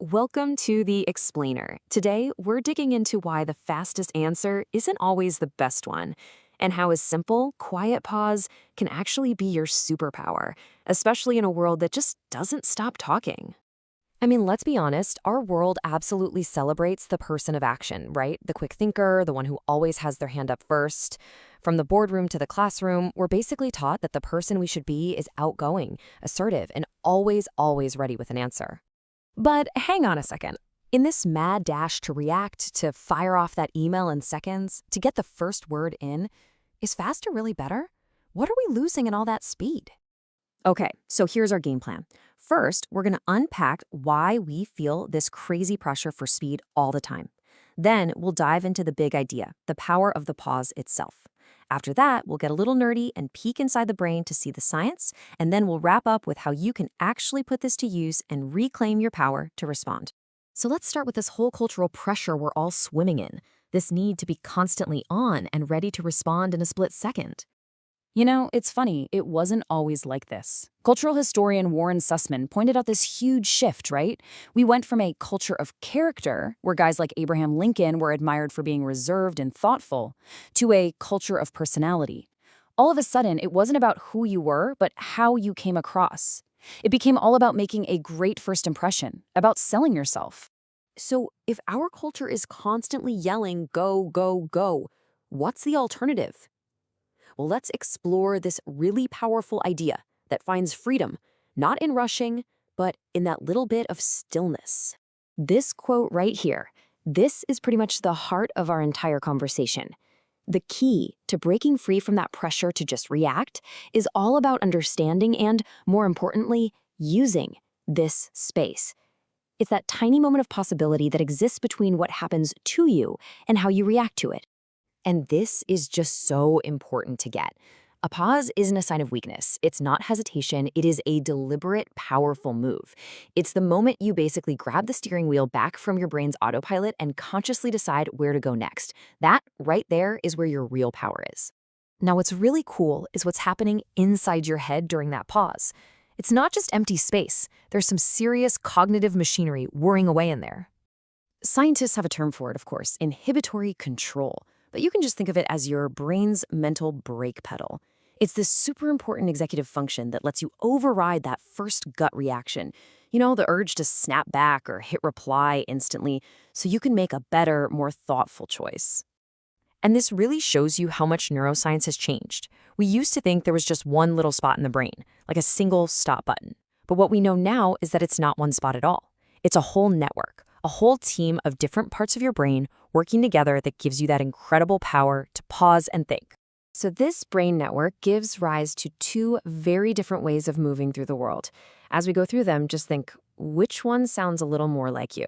Welcome to The Explainer. Today, we're digging into why the fastest answer isn't always the best one, and how a simple, quiet pause can actually be your superpower, especially in a world that just doesn't stop talking. I mean, let's be honest, our world absolutely celebrates the person of action, right? The quick thinker, the one who always has their hand up first. From the boardroom to the classroom, we're basically taught that the person we should be is outgoing, assertive, and always ready with an answer. But hang on a second. In this mad dash to react, to fire off that email in seconds, to get the first word in, is faster really better? What are we losing in all that speed? Okay, so here's our game plan. First, we're going to unpack why we feel this crazy pressure for speed all the time. Then we'll dive into the big idea, the power of the pause itself. After that, we'll get a little nerdy and peek inside the brain to see the science, and then we'll wrap up with how you can actually put this to use and reclaim your power to respond. So let's start with this whole cultural pressure we're all swimming in, this need to be constantly on and ready to respond in a split second. You know, it's funny, it wasn't always like this. Cultural historian Warren Sussman pointed out this huge shift, right? We went from a culture of character, where guys like Abraham Lincoln were admired for being reserved and thoughtful, to a culture of personality. All of a sudden, it wasn't about who you were, but how you came across. It became all about making a great first impression, about selling yourself. So if our culture is constantly yelling, go, go, go, what's the alternative? Well, let's explore this really powerful idea that finds freedom, not in rushing, but in that little bit of stillness. This quote right here, this is pretty much the heart of our entire conversation. The key to breaking free from that pressure to just react is all about understanding and, more importantly, using this space. It's that tiny moment of possibility that exists between what happens to you and how you react to it. And this is just so important to get. A pause isn't a sign of weakness. It's not hesitation. It is a deliberate, powerful move. It's the moment you basically grab the steering wheel back from your brain's autopilot and consciously decide where to go next. That right there is where your real power is. Now, what's really cool is what's happening inside your head during that pause. It's not just empty space. There's some serious cognitive machinery whirring away in there. Scientists have a term for it, of course, inhibitory control. But you can just think of it as your brain's mental brake pedal. It's this super important executive function that lets you override that first gut reaction. You know, the urge to snap back or hit reply instantly so you can make a better, more thoughtful choice. And this really shows you how much neuroscience has changed. We used to think there was just one little spot in the brain, like a single stop button. But what we know now is that it's not one spot at all. It's a whole network. A whole team of different parts of your brain working together that gives you that incredible power to pause and think. So this brain network gives rise to two very different ways of moving through the world. As we go through them, just think, which one sounds a little more like you?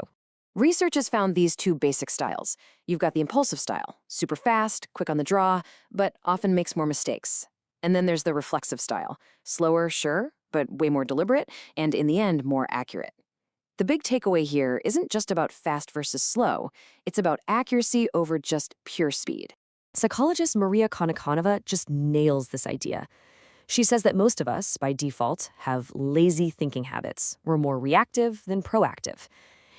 Research has found these two basic styles. You've got the impulsive style, super fast, quick on the draw, but often makes more mistakes. And then there's the reflexive style, slower, sure, but way more deliberate, and in the end, more accurate. The big takeaway here isn't just about fast versus slow, it's about accuracy over just pure speed. Psychologist Maria Konnikova just nails this idea. She says that most of us, by default, have lazy thinking habits. We're more reactive than proactive.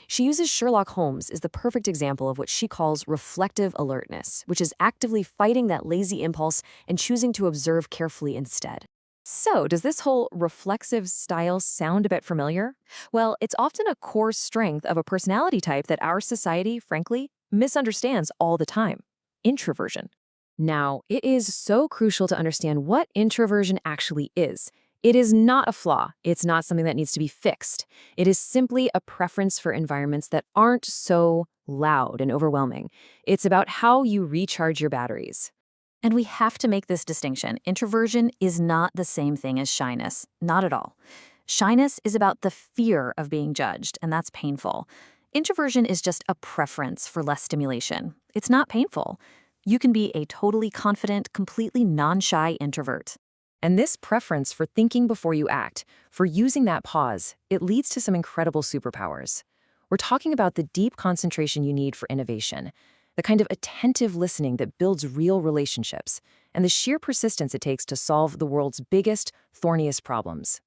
She uses Sherlock Holmes as the perfect example of what she calls reflective alertness, which is actively fighting that lazy impulse and choosing to observe carefully instead. So, does this whole reflexive style sound a bit familiar? Well, it's often a core strength of a personality type that our society, frankly, misunderstands all the time: introversion. Now, it is so crucial to understand what introversion actually is. It is not a flaw. It's not something that needs to be fixed. It is simply a preference for environments that aren't so loud and overwhelming. It's about how you recharge your batteries. And we have to make this distinction. Introversion is not the same thing as shyness. Not at all. Shyness is about the fear of being judged, and that's painful. Introversion is just a preference for less stimulation. It's not painful. You can be a totally confident, completely non-shy introvert. And this preference for thinking before you act, for using that pause, it leads to some incredible superpowers. We're talking about the deep concentration you need for innovation, the kind of attentive listening that builds real relationships, and the sheer persistence it takes to solve the world's biggest, thorniest problems.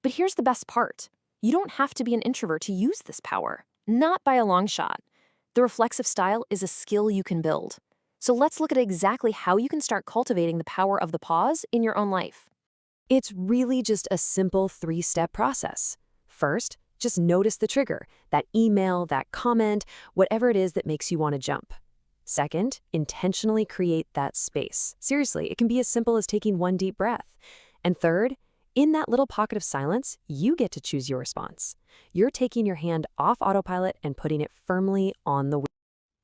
But here's the best part. You don't have to be an introvert to use this power, not by a long shot. The reflexive style is a skill you can build. So let's look at exactly how you can start cultivating the power of the pause in your own life. It's really just a simple 3-step process. First, just notice the trigger, that email, that comment, whatever it is that makes you want to jump. Second, intentionally create that space. Seriously, it can be as simple as taking one deep breath. And third, in that little pocket of silence, you get to choose your response. You're taking your hand off autopilot and putting it firmly on the wheel.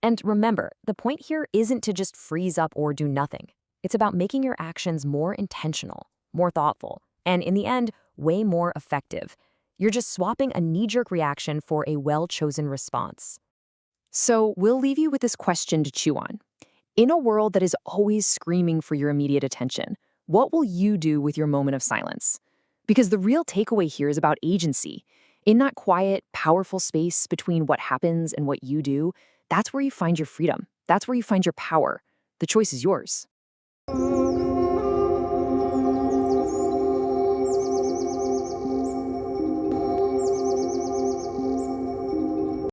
And remember, the point here isn't to just freeze up or do nothing. It's about making your actions more intentional, more thoughtful, and in the end, way more effective. You're just swapping a knee-jerk reaction for a well-chosen response. So we'll leave you with this question to chew on. In a world that is always screaming for your immediate attention, what will you do with your moment of silence? Because the real takeaway here is about agency. In that quiet, powerful space between what happens and what you do, that's where you find your freedom. That's where you find your power. The choice is yours.